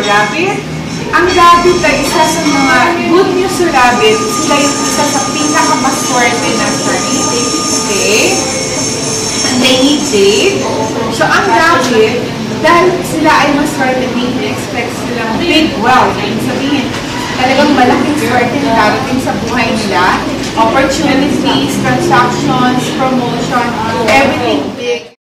rabbit. Ang rabbit ay isa sa mga good news sa rabbit. Sila yung isa sa pinakamaswerte na sarili. Okay? And they need jade. So, ang rabbit, dahil sila ay maswerte, may expect silang big wealth. Ibig sabihin, talagang malaking swerte na darating sa buhay nila. Opportunities, transactions, promotion, everything big.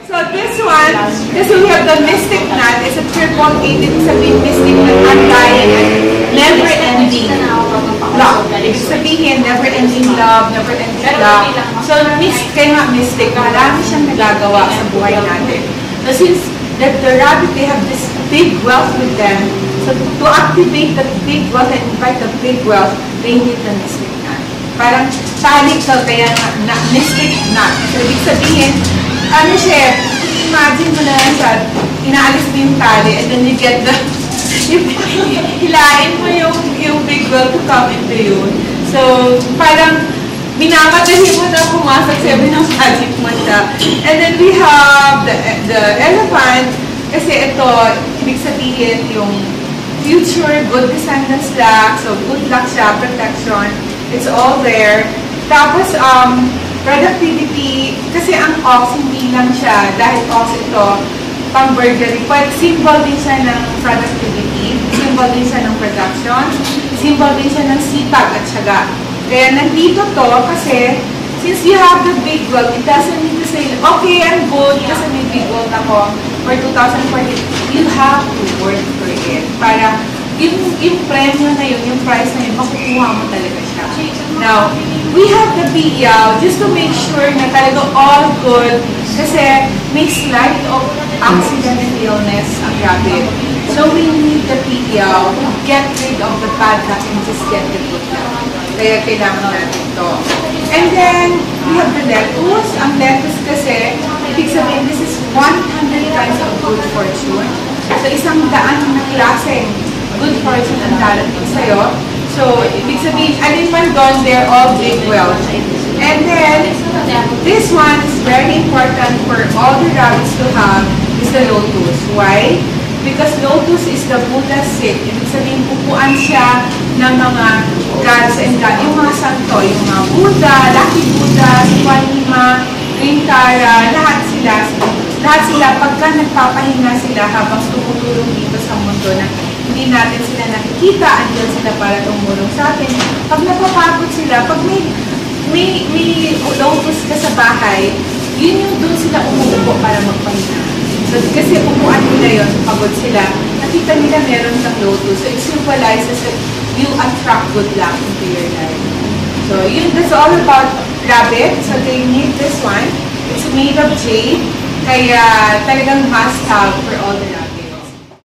So this one, we have the mystic knot. It's a triple eight. Ibig sabihin, mystic knot, undying and never-ending love. Ibig sabihin, never-ending love, never-ending love. So, kaya nga mystic, marami siyang nagagawa sa buhay natin. So, since the rabbit, they have this big wealth with them. So, to activate the big wealth and invite the big wealth, they need the mystic knot. Parang talik ka, kaya nga, mystic knot. So, ibig sabihin, ano siya, imagine mo na lang siya, inaalis mo yung tali, and then you get the, hilain mo yung big wealth to come into you. So, parang, minamatahin mo na pumasok sabi ng magic mo siya. And then we have the elephant, kasi ito, ibig sabihin yung future, good descendants luck, so good luck siya, protection, it's all there. Tapos, productivity, kasi ang ox, hindi lang siya, dahil ox ito, pang burglary, but symbol din siya ng productivity, symbol din siya ng production, symbol din siya ng sipag at syaga. Kaya nandito to kasi, since you have the big wealth, it doesn't mean to say, okay, I'm good kasi may big wealth ako for 2014. You have to work for it. Para yung premyo na yun, yung price na yun, makukuha mo talaga siya. Now, we have the PEL just to make sure na talaga all good kasi may slight of accident and illness ang rabbit. So, we need the PEL to get rid of the bad luck and just get the good luck. Kaya kailangan natin ito. And then, we have the lettuce. Ang lettuce kasi, ibig sabihin, this is 100 kinds of good fortune. So, 100 na klaseng good fortune ang darating sa'yo. So, ibig sabihin, alin man doon, they're all big wealth. And then, this one is very important for all the rabbits to have is the lotus. Why? Because lotus is the Buddha's seat. Ibig sabihin, upuan siya ng mga gods and gods. Yung mga santo, yung mga Buddha, Lucky Buddha, Swanima, Rintara, lahat sila, pagka nagpapahinga sila habang tumutulong dito sa mundo na hindi natin sila nakikita, andyan sila para tumulong sa atin. Pag napapagod sila, pag may lotus ka sa bahay, yun yung doon sila umuupo para magpahinga. So, kasi upuan nila yun, pagod sila, nakita nila meron ng lotus. So, it symbolizes that you attract good luck into your life. So, that's all about rabbit. So, they need this one. It's made of jade. Kaya talagang must have for all the rabbits.